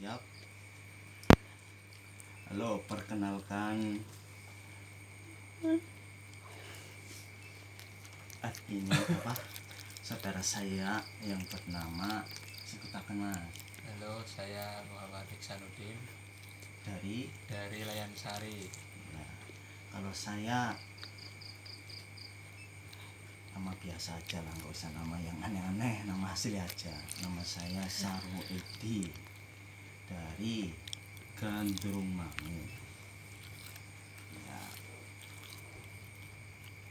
Siap. Halo, perkenalkan ini apa? Saudara saya yang bernama sebutakan Mas. Halo, saya Muhammad Iksanuddin Dari Layan Sari. Nah, kalau saya nama biasa aja lah, nggak usah nama yang aneh-aneh, nama asli aja. Nama saya Sarwo Edi dari Gandrungmangu. Ya,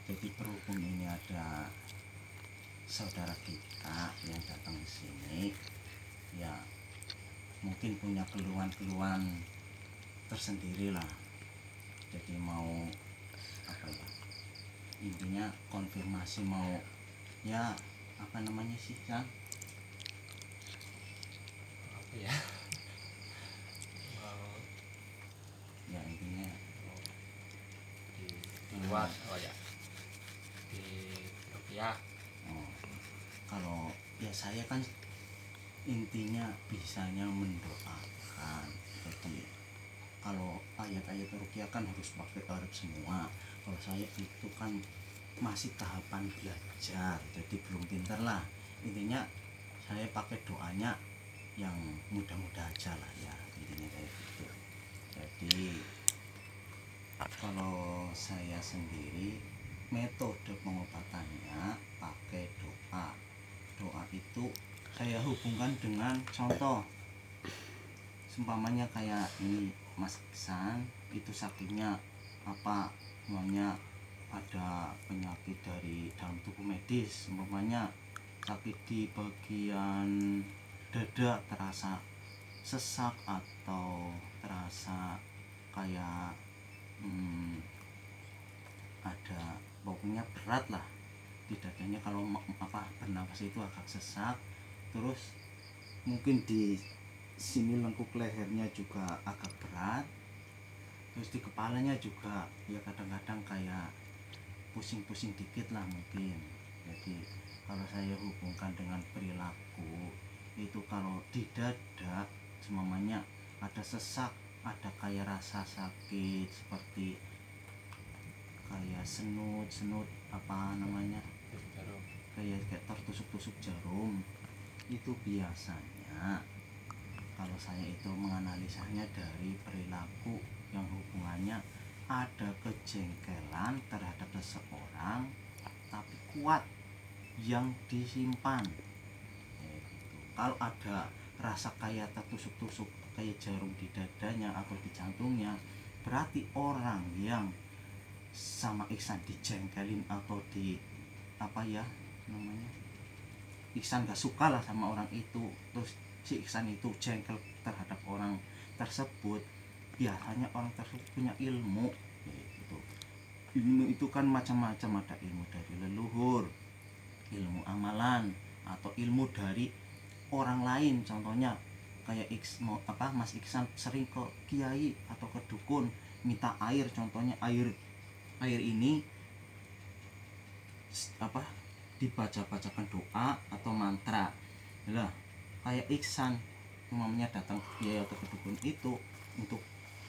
jadi berhubung ini ada saudara kita yang datang ke sini, ya mungkin punya keluhan-keluhan tersendiri lah. Jadi mau apa ya, intinya konfirmasi, mau ya apa namanya sih Sang? Apa ya? Mau Ya intinya di luar, oh ya, di rupiah. oh, kalau ya saya kan intinya bisanya mendoakan. Jadi kalau ayat-ayat ruqyah kan harus pakai Arab semua. Kalau saya itu kan masih tahapan belajar, jadi belum pinter lah. Intinya saya pakai doanya yang mudah-mudah aja lah ya, intinya kayak gitu. Jadi kalau saya sendiri metode pengobatannya pakai doa. Doa itu saya hubungkan dengan contoh, seumpamanya kayak ini Mas Iksan itu sakitnya apa namanya, ada penyakit dari dalam tubuh medis, umpamanya sakit di bagian dada, terasa sesak atau terasa kayak ada pokoknya berat lah di dadanya, kalau apa bernapas itu agak sesak, terus mungkin di sini lengkuk lehernya juga agak berat, terus di kepalanya juga ya kadang-kadang kayak pusing-pusing dikit lah mungkin. Jadi kalau saya hubungkan dengan perilaku itu, kalau di dada semuanya ada sesak, ada kayak rasa sakit seperti kayak senut apa namanya, Jarum. kayak tertusuk-tusuk jarum, itu biasanya kalau saya itu menganalisanya dari perilaku yang hubungannya ada kejengkelan terhadap seseorang tapi kuat yang disimpan gitu. Kalau ada rasa kayak tertusuk-tusuk kayak jarum di dadanya atau di jantungnya, berarti orang yang sama Iksan dijengkelin atau di apa ya namanya, Iksan gak suka lah sama orang itu, terus si Iksan itu jengkel terhadap orang tersebut, biasanya orang tersebut punya ilmu gitu. Ilmu itu kan macam-macam, ada ilmu dari leluhur, ilmu amalan, atau ilmu dari orang lain. Contohnya kayak Mas Iksan sering ke kiai atau ke dukun minta air, contohnya air ini apa dibaca-bacakan doa atau mantra lah. Kayak Iksan umumnya datang ke kiai atau ke dukun itu untuk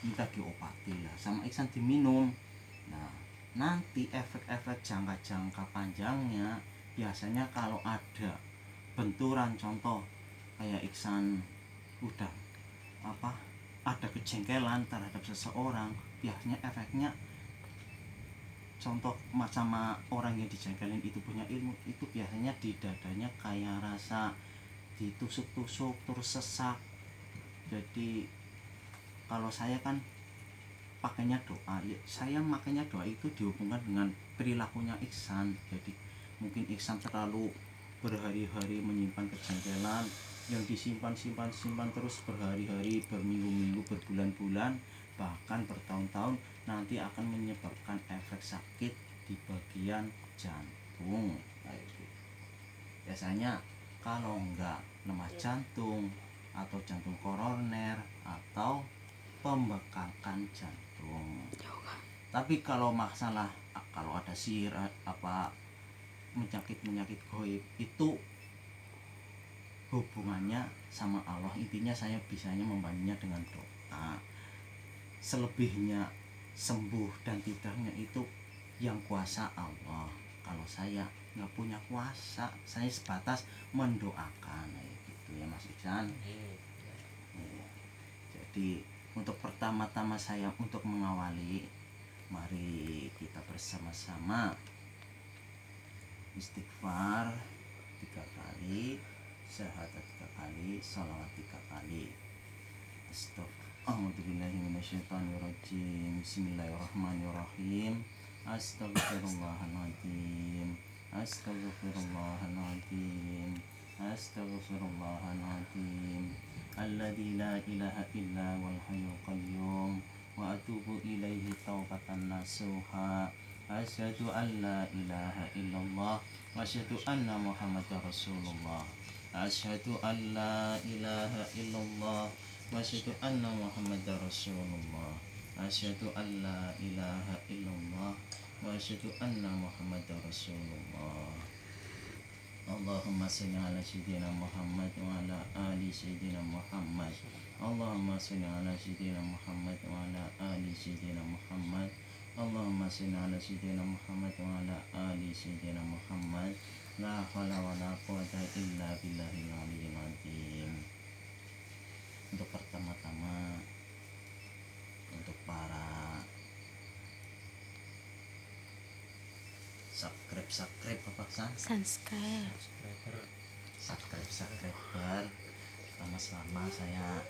minta diobati lah, sama Iksan diminum. Nah nanti efek-efek jangka panjangnya biasanya kalau ada benturan, contoh kayak Iksan udah apa ada kejengkelan terhadap seseorang, biasanya efeknya contoh sama orang yang dijengkelin itu punya ilmu, itu biasanya di dadanya kayak rasa ditusuk-tusuk terus sesak. Jadi kalau saya kan pakainya doa ya, saya makanya doa itu dihubungkan dengan perilakunya Iksan. Jadi mungkin Iksan terlalu berhari-hari menyimpan kejengkelan yang disimpan terus berhari-hari, berminggu-minggu, berbulan-bulan, bahkan bertahun-tahun, nanti akan menyebabkan efek sakit di bagian jantung. Biasanya kalau enggak lemah jantung atau jantung koroner atau pembekakan jantung. Tapi kalau masalah kalau ada sihir apa penyakit goib itu hubungannya sama Allah. Intinya saya bisanya membantunya dengan doa. Selebihnya sembuh dan tidaknya itu yang kuasa Allah. Kalau saya nggak punya kuasa, saya sebatas mendoakan gitu ya Mas Iksan. Iya. Iya. Jadi untuk pertama-tama saya untuk mengawali, mari kita bersama-sama istighfar 3 kali, syahadat 3 kali, sholawat 3 kali. A'udzubillahiminasyaitonirrajim. Bismillahirrahmanirrahim. Astagfirullahaladzim. Astagfirullahaladzim. Astagfirullahaladzim. Alladzi la ilaha illa wal hayyul qayyum. Wa atubu ilaihi taubatan nasuha. Asyhadu an la ilaha illallah wa asyhadu anna Muhammadar Rasulullah. Asyhadu an la ilaha illallah wa asyhadu anna Muhammadar Rasulullah. Asyhadu an la ilaha illallah wa asyhadu anna Muhammadar Rasulullah. Allahumma shalli ala sayyidina Muhammad wa ala ali sayyidina Muhammad. Allahumma shalli ala sayyidina Muhammad wa ala ali sayyidina Muhammad. Allahumma shalli ala sayyidina Muhammad wa ala ali sayyidina Muhammad. La haula wa la quwwata illa billahil aliyyil azim. Untuk pertama-tama, untuk para subscribe apa San? Subscribe. Subscriber. Sama-sama saya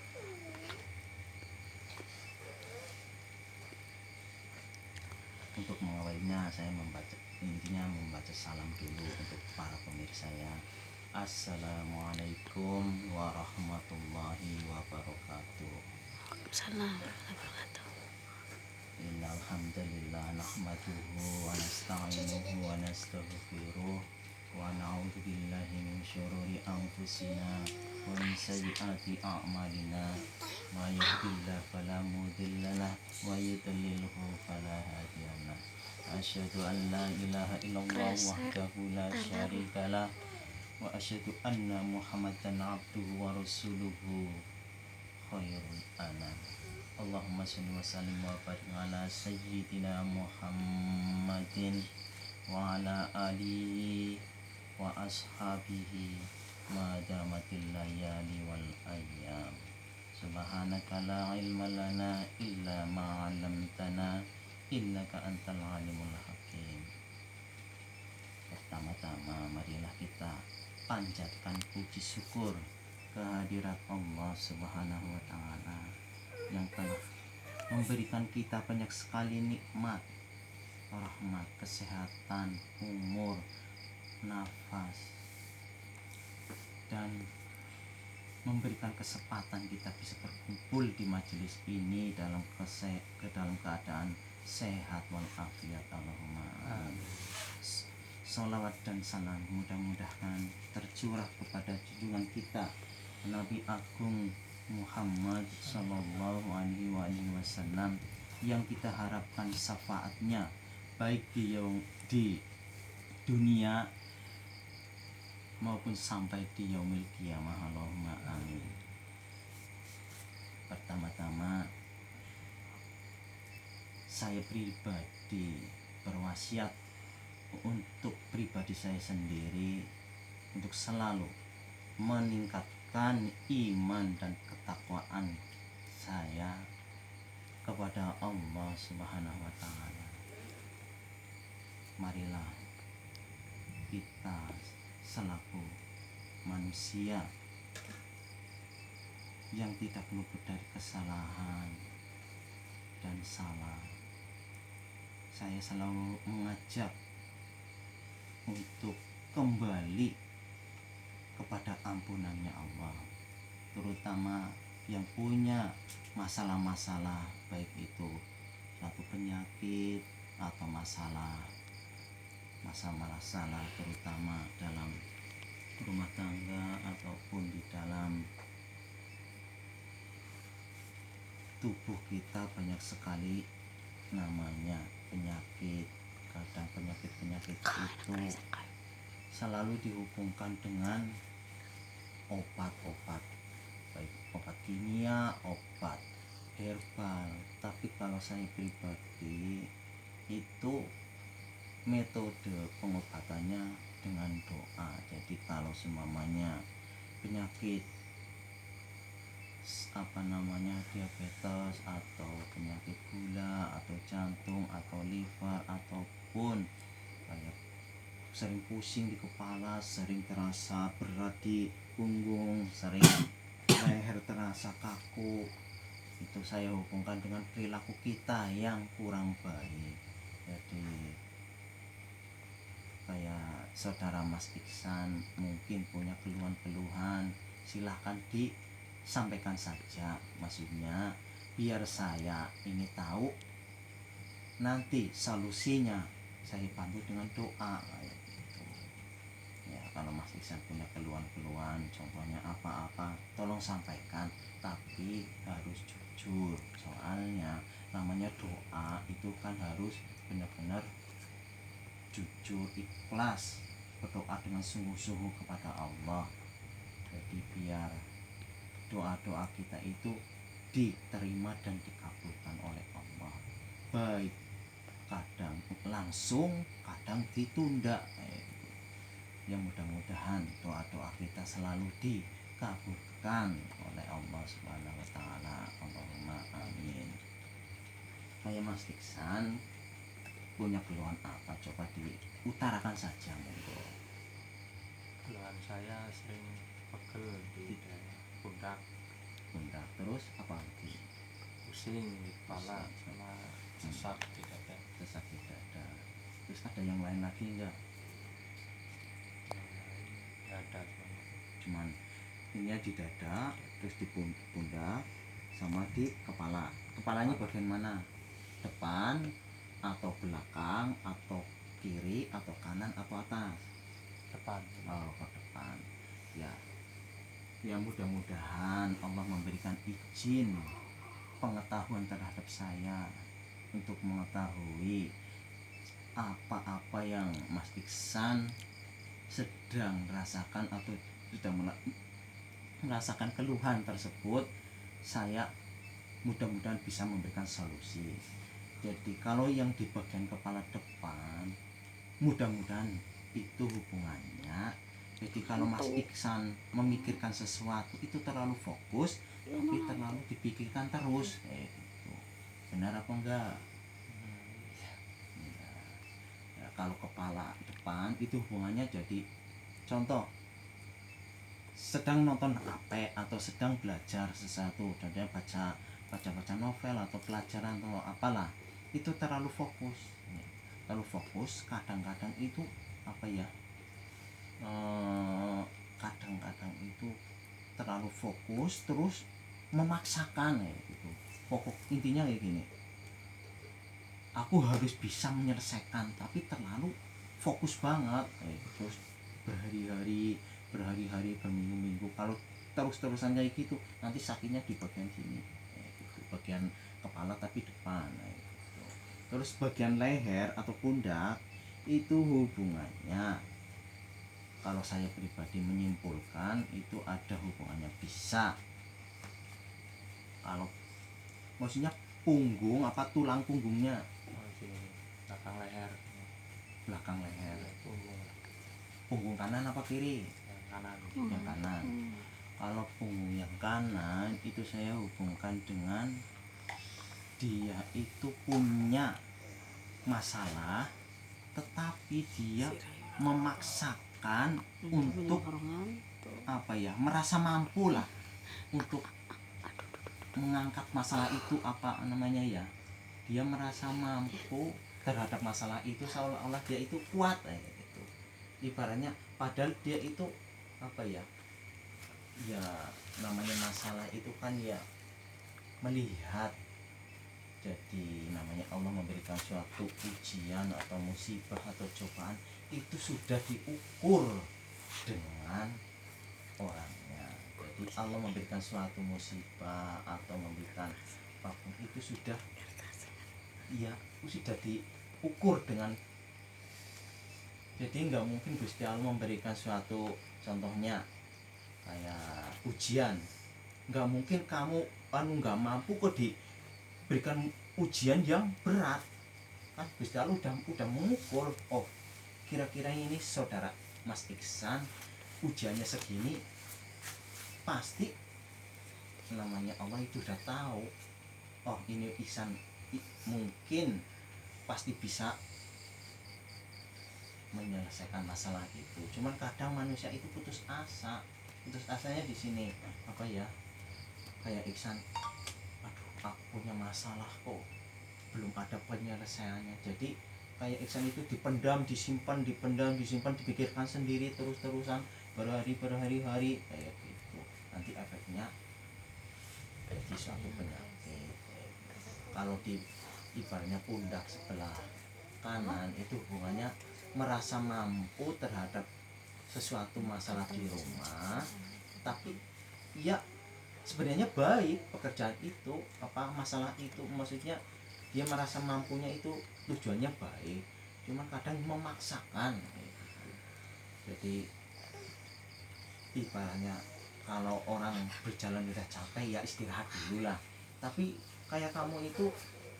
untuk mengawalinya, saya membaca salam dulu untuk para pemirsa ya. Assalamualaikum warahmatullahi wabarakatuh. Salam warahmatullahi. Innal hamdalillah nahmaduhu wa nasta'inuhu wa nastaghfiruh wa na'udzu billahi min syururi anfusina wa min sayyiati a'malina. Ma yahdihillahu fala mudilla lahu wa yudlilhu fala hadiya lahu. Asyhadu an la ilaha illallah wahdahu la syarika lah wa asyhadu anna Muhammadan abduhu wa rasuluhu khairul anam. Allahumma shalli wa sallim wa barik ala sayyidina Muhammadin wa ala alihi wa ashabihi ma damatil layali wal ayyam. Subhanaka la ilma lana illa ma 'allamtana innaka antal alimul hakim. Pertama-tama marilah kita panjatkan puji syukur kehadirat Allah Subhanahu wa taala yang telah memberikan kita banyak sekali nikmat, rahmat, kesehatan, umur, nafas, dan memberikan kesempatan kita bisa berkumpul di majelis ini dalam keadaan sehat walafiat. Allahumma amin. Salawat dan salam mudah-mudahan tercurah kepada junjungan kita Nabi Agung Muhammad Sallallahu Alaihi Wasallam yang kita harapkan syafaatnya baik di dunia maupun sampai di yaumil qiyamah. Allahumma amin. Pertama-tama saya pribadi berwasiat untuk pribadi saya sendiri untuk selalu meningkatkan iman dan ketakwaan saya kepada Allah Subhanahu wa taala. Marilah kita selaku manusia yang tidak luput dari kesalahan dan salah, saya selalu mengajak untuk kembali kepada ampunannya Allah, terutama yang punya masalah-masalah, baik itu suatu penyakit atau masalah terutama dalam rumah tangga ataupun di dalam tubuh kita. Banyak sekali namanya penyakit. Kadang penyakit itu selalu dihubungkan dengan obat-obat, baik obat kimia, obat herbal. Tapi kalau saya pribadi itu metode pengobatannya dengan doa. Jadi kalau semuanya penyakit diabetes atau penyakit gula atau jantung atau liver ataupun kayak sering pusing di kepala, sering terasa berat di punggung, sering leher terasa kaku, itu saya hubungkan dengan perilaku kita yang kurang baik. Jadi kayak saudara Mas Iksan mungkin punya keluhan-keluhan, silahkan disampaikan saja, maksudnya biar saya ini tahu, nanti solusinya saya bantu dengan doa kayak gitu. Ya kalau Mas Iksan punya keluhan-keluhan, contohnya apa-apa, tolong sampaikan, tapi harus jujur, soalnya namanya doa itu kan harus benar-benar jujur, ikhlas, berdoa dengan sungguh-sungguh kepada Allah. Jadi biar doa-doa kita itu diterima dan dikabulkan oleh Allah, baik kadang langsung, kadang ditunda. Yang mudah-mudahan doa-doa kita selalu dikabulkan oleh Allah Subhanahu wa taala. Allahumma amin. Kayak Mas Iksan punya keluhan apa, coba diutarakan saja, monggo. Keluhan saya sering pegel di daerah pundak, Terus apa lagi? pusing di kepala, sama sesak di dada. Sesak di dada. Terus ada yang lain lagi enggak? Yang lain nggak ada, Cuman ini ya, di dada, terus di pundak, sama di kepala. Kepalanya bagian mana? Depan atau belakang atau kiri atau kanan atau atas? depan. Oh, ke depan. Ya, ya mudah-mudahan Allah memberikan izin pengetahuan terhadap saya untuk mengetahui apa-apa yang Mas Iksan sedang rasakan atau sedang merasakan keluhan tersebut. Saya mudah-mudahan bisa memberikan solusi. Jadi kalau yang di bagian kepala depan, mudah-mudahan itu hubungannya. Jadi kalau Mas Iksan memikirkan sesuatu itu terlalu fokus, tapi terlalu dipikirkan terus, gitu. Benar apa enggak? Ya, kalau kepala depan itu hubungannya, jadi contoh sedang nonton HP atau sedang belajar sesuatu, contohnya baca novel atau pelajaran atau apalah, itu terlalu fokus. Terlalu fokus kadang-kadang itu kadang-kadang itu terlalu fokus terus memaksakan gitu. Pokok intinya kayak gini, aku harus bisa menyelesaikan, tapi terlalu fokus banget terus berhari-hari, berminggu-minggu. Kalau terus-terusan kayak gitu, nanti sakitnya di bagian sini gitu. Bagian kepala tapi depan gitu. Terus bagian leher atau pundak itu hubungannya, kalau saya pribadi menyimpulkan itu ada hubungannya, bisa kalau maksudnya punggung apa tulang punggungnya, Di belakang leher. belakang leher, Punggung punggung kanan apa kiri? yang kanan. Yang kanan. Kalau punggung yang kanan itu saya hubungkan dengan dia itu punya masalah, tetapi dia memaksakan untuk merasa mampu lah untuk mengangkat masalah itu, dia merasa mampu terhadap masalah itu, seolah-olah dia itu kuat gitu. Ibaratnya padahal dia itu ya namanya masalah itu kan ya melihat. Jadi namanya Allah memberikan suatu ujian atau musibah atau cobaan, itu sudah diukur dengan orangnya. Jadi Allah memberikan suatu musibah atau memberikan apapun itu sudah diukur dengan. Jadi nggak mungkin Gusti Allah memberikan suatu, contohnya kayak ujian, nggak mungkin kamu nggak mampu kok diberikan ujian yang berat kan. Gusti Allah udah mengukur, oh kira-kira ini saudara Mas Iksan ujiannya segini, pasti namanya Allah itu udah tahu, oh ini Iksan mungkin pasti bisa menyelesaikan masalah itu. Cuman kadang manusia itu putus asanya di sini, apa ya, kayak Iksan, aduh aku punya masalah kok belum ada penyelesaiannya. Jadi kayak Iksan itu dipendam, disimpan, dipikirkan sendiri terus-terusan berhari-hari kayak gitu. Nanti efeknya jadi suatu penyakit. Kalau di ibaratnya pundak sebelah kanan itu hubungannya merasa mampu terhadap sesuatu masalah di rumah, tapi ya sebenarnya baik pekerjaan itu, apa masalah itu, maksudnya dia merasa mampunya itu tujuannya baik, cuman kadang memaksakan gitu. Jadi ibaratnya kalau orang berjalan udah capek ya istirahat dulu lah, tapi kayak kamu itu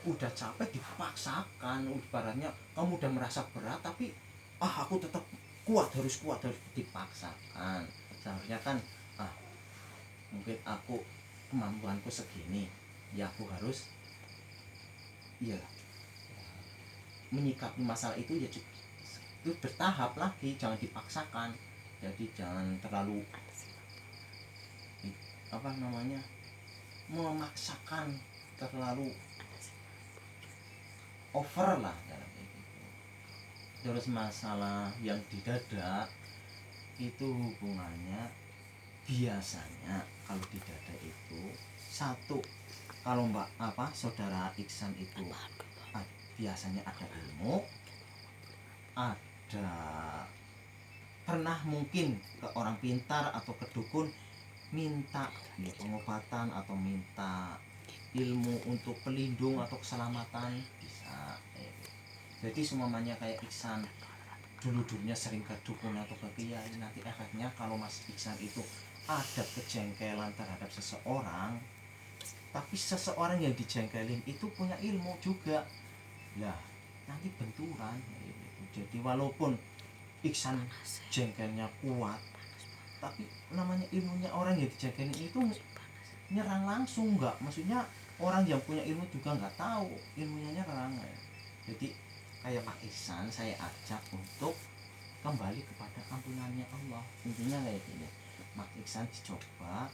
udah capek dipaksakan, ibaratnya kamu udah merasa berat tapi aku tetap harus dipaksakan. Seharusnya kan mungkin aku kemampuanku segini, ya aku harus ya menyikapi masalah itu ya itu bertahap lagi, jangan dipaksakan. Jadi jangan terlalu apa namanya memaksakan, terlalu over lah dalam kayak gitu. Terus masalah yang di dada itu hubungannya biasanya kalau di dada itu satu, kalau saudara Iksan itu biasanya ada ilmu, ada pernah mungkin ke orang pintar atau ke dukun minta ya pengobatan atau minta ilmu untuk pelindung atau keselamatan bisa. Jadi semuanya kayak Iksan dulunya sering ke dukun atau ke kiai, nanti efeknya kalau Mas Iksan itu ada kejengkelan terhadap seseorang, tapi seseorang yang dijengkelin itu punya ilmu juga, lah nanti benturan gitu. Jadi walaupun Iksan jengkelnya kuat, tapi namanya ilmunya orang yang dijengkelin itu nyerang langsung, nggak, maksudnya orang yang punya ilmu juga nggak tahu ilmunya nyerang. Jadi kayak Pak Iksan saya ajak untuk kembali kepada ampunannya Allah, intinya kayak gini, Mas Iksan dicoba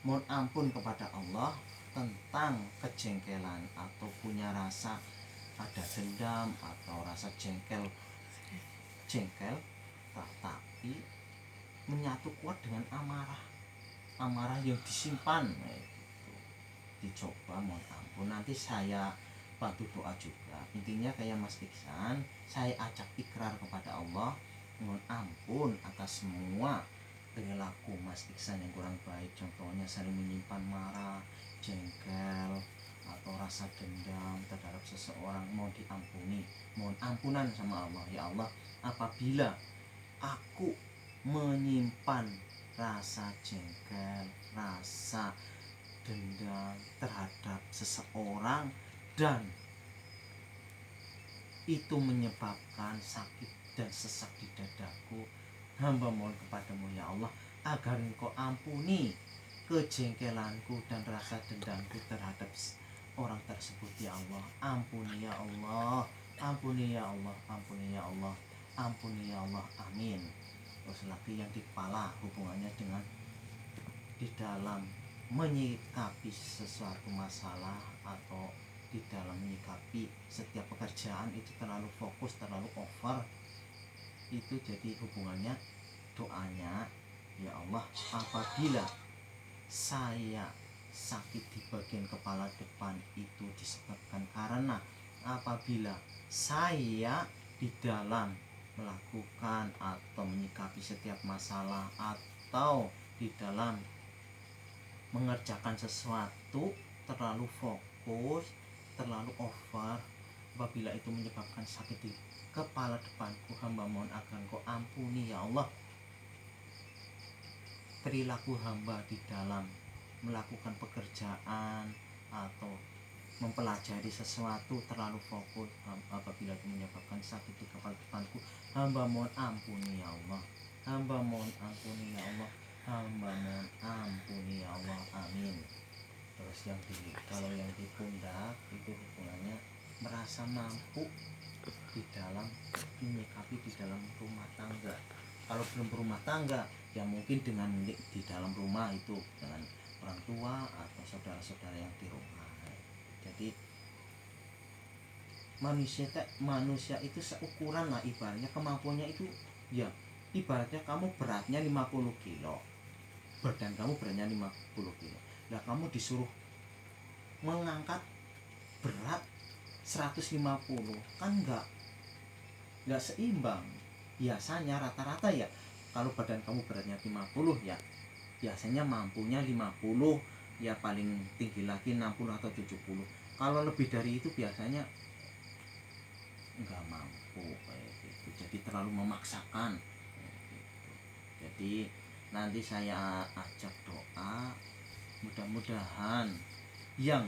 mohon ampun kepada Allah tentang kejengkelan atau punya rasa ada dendam atau rasa jengkel, tapi menyatu kuat dengan amarah yang disimpan gitu. Dicoba mohon ampun, nanti saya bantu doa juga. Intinya kayak Mas Iksan, saya ajak ikrar kepada Allah, mohon ampun atas semua perilaku Mas Iksan yang kurang baik, contohnya sering menyimpan marah, jengkel atau rasa dendam terhadap seseorang, mohon diampuni, mohon ampunan sama Allah. Ya Allah, apabila aku menyimpan rasa jengkel, rasa dendam terhadap seseorang dan itu menyebabkan sakit dan sesak di dadaku, hamba mohon kepadamu ya Allah agar engkau ampuni kejengkelanku dan rasa dendamku terhadap orang tersebut ya Allah. Ampuni ya Allah, ampuni ya Allah, ampuni ya Allah, ampuni ya Allah, amin. Terus lagi yang di kepala hubungannya dengan di dalam menyikapi sesuatu masalah atau di dalam menyikapi setiap pekerjaan itu terlalu fokus, terlalu over, itu jadi hubungannya doanya, ya Allah apabila saya sakit di bagian kepala depan itu disebabkan karena apabila saya di dalam melakukan atau menyikapi setiap masalah atau di dalam mengerjakan sesuatu terlalu fokus, terlalu over, apabila itu menyebabkan sakit di kepala depanku, hamba mohon agar engkau ampuni ya Allah. perilaku hamba di dalam melakukan pekerjaan atau mempelajari sesuatu terlalu fokus, apabila itu menyebabkan sakit di kepala depanku, hamba mohon ampuni ya Allah, hamba mohon ampuni ya Allah, hamba mohon ampuni ya Allah, amin. Terus kalau yang di pundak itu hubungannya merasa mampu di dalam menyikapi di dalam rumah tangga. Kalau belum berumah tangga ya mungkin dengan di dalam rumah itu dengan orang tua atau saudara-saudara yang di rumah. Jadi manusia itu seukuran lah, ibaratnya kemampuannya itu ya ibaratnya kamu beratnya 50 kilo, badan kamu beratnya 50 kilo, nah kamu disuruh mengangkat berat 150 kan nggak seimbang. Biasanya rata-rata ya kalau badan kamu beratnya 50 ya biasanya mampunya 50, ya paling tinggi lagi 60 atau 70. Kalau lebih dari itu biasanya nggak mampu kayak gitu, jadi terlalu memaksakan kayak gitu. Jadi nanti saya ajak doa, mudah-mudahan yang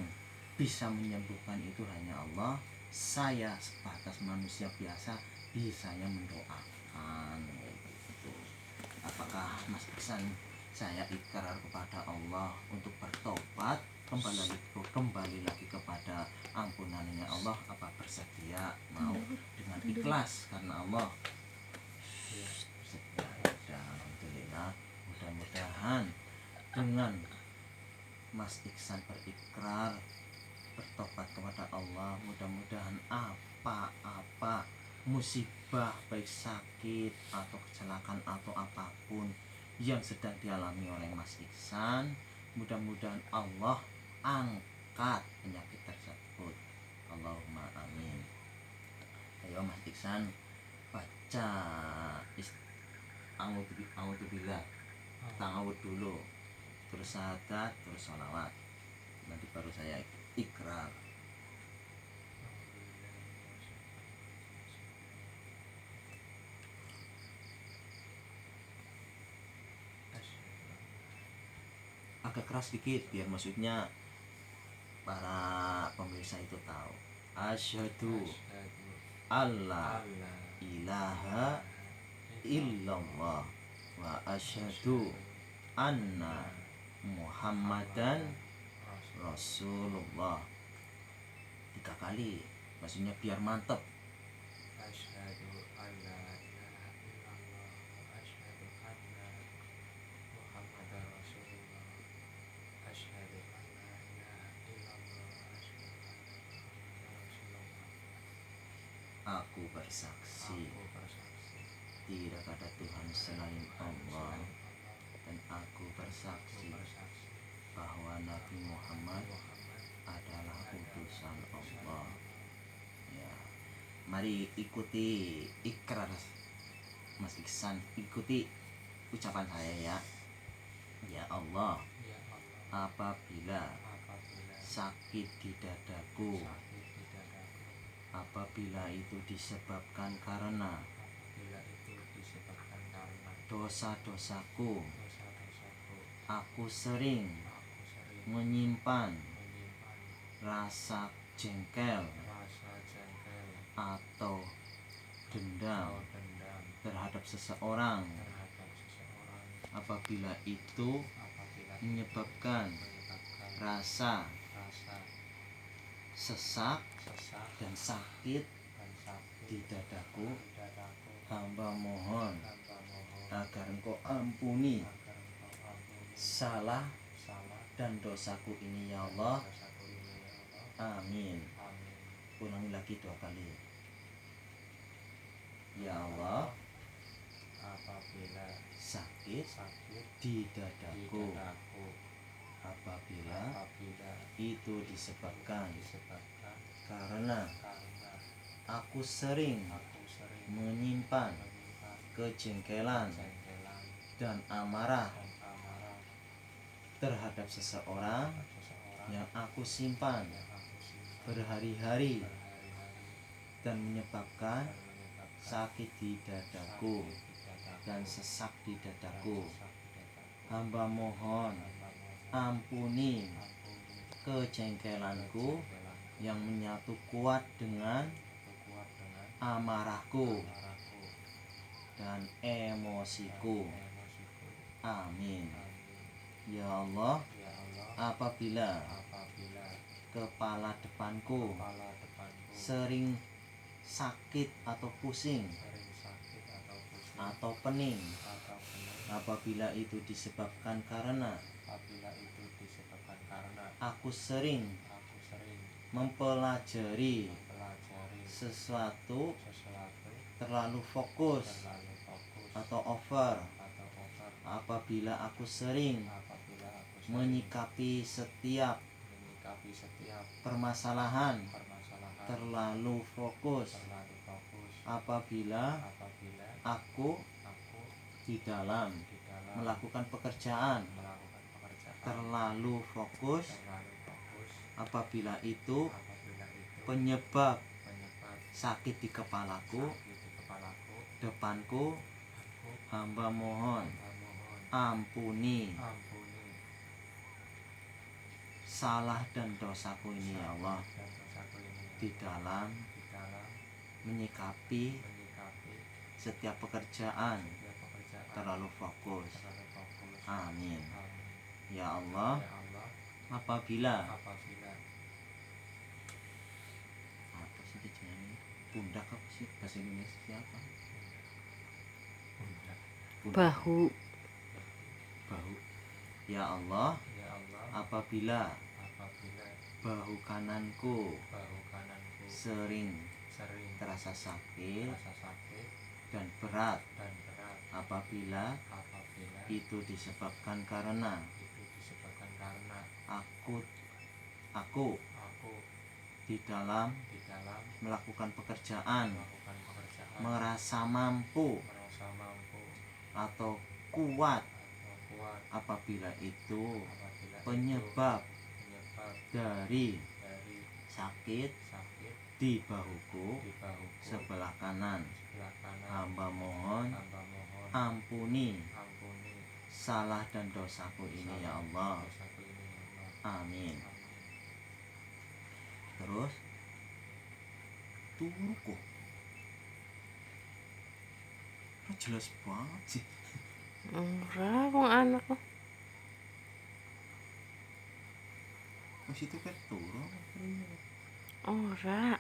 bisa menyembuhkan itu hanya Allah. Saya sebatas manusia biasa bisanya mendoakan gitu. Apakah Mas Iksan saya ikrar kepada Allah untuk bertobat, kembali lagi kepada ampunannya Allah, apa bersedia mau dengan ikhlas karena Allah? Bersedia. Alhamdulillah, mudah-mudahan dengan Mas Iksan berikrar bertobat kepada Allah, mudah-mudahan apa-apa musibah baik sakit atau kecelakaan atau apapun yang sedang dialami oleh Mas Iksan, mudah-mudahan Allah angkat penyakit tersebut. Allahumma amin. Ayo Mas Iksan baca A'udzubillah, ta'awud dulu, terus syahadat, terus sholawat, nanti baru saya ikrar. Agak keras dikit biar maksudnya para pemirsa itu tahu. Asyhadu alla ilaha illallah wa asyhadu anna Muhammadan Rasulullah. 3 kali, maksudnya biar mantep. Asyhadu alla ilaha illallah wa asyhadu anna Muhammadar Rasulullah. Asyhadu alla ilaha illallah wa asyhadu anna Muhammadar Rasulullah. Aku bersaksi Aku bersaksi tidak ada Tuhan selain Allah, dan aku bersaksi bahwa Nabi Muhammad adalah utusan Allah. Ya, mari ikuti ikrar Mas Iksan, ikuti ucapan saya ya. Ya Allah, Ya Allah, apabila apabila sakit di dadaku, sakit di dadaku, apabila itu disebabkan karena dosa-dosaku, aku sering menyimpan rasa jengkel atau dendam terhadap seseorang, apabila itu menyebabkan rasa sesak dan sakit di dadaku, hamba mohon agar Engkau ampuni salah dan dosaku ini ya Allah, amin. Ulangi lagi 2 kali. Ya Allah, apabila sakit sakit di di dadaku, dadaku, apabila apabila itu disebabkan disebabkan karena karena aku sering aku sering menyimpan menyimpan kejengkelan kejengkelan dan amarah dan amarah terhadap seseorang seseorang yang aku simpan yang aku simpan berhari-hari berhari-hari dan menyebabkan dan menyebabkan sakit di dadaku sakit di dadaku dan sesak di dan dadaku. sesak di dadaku. Hamba mohon ampuni kejengkelanku yang menyatu kuat dengan amarahku dan emosiku. Amin. Ya Allah, apabila kepala depanku sering sakit atau pusing atau pening, apabila itu disebabkan karena aku sering mempelajari sesuatu terlalu fokus atau over, apabila aku sering menyikapi setiap permasalahan terlalu fokus, apabila aku di dalam melakukan pekerjaan terlalu fokus, apabila itu penyebab sakit di kepalaku, depanku, hamba mohon ampuni salah dan dosaku ini ya Allah, di dalam menyikapi setiap pekerjaan terlalu fokus. Amin. Ya Allah, apabila apa sih dijenengi? Pundak apa sih bahasa Indonesia apa? Bahu. Bahu. Ya Allah, apabila bahu kananku sering terasa sakit dan berat, apabila itu disebabkan karena aku di dalam melakukan pekerjaan merasa mampu atau kuat, apabila itu penyebab dari sakit di bahuku sebelah kanan, hamba mohon ampuni salah dan dosaku ini ya Allah. Amin. Terus turu kok jelas banget sih. Ora wong anakku. Mas itu kan turu. Ora.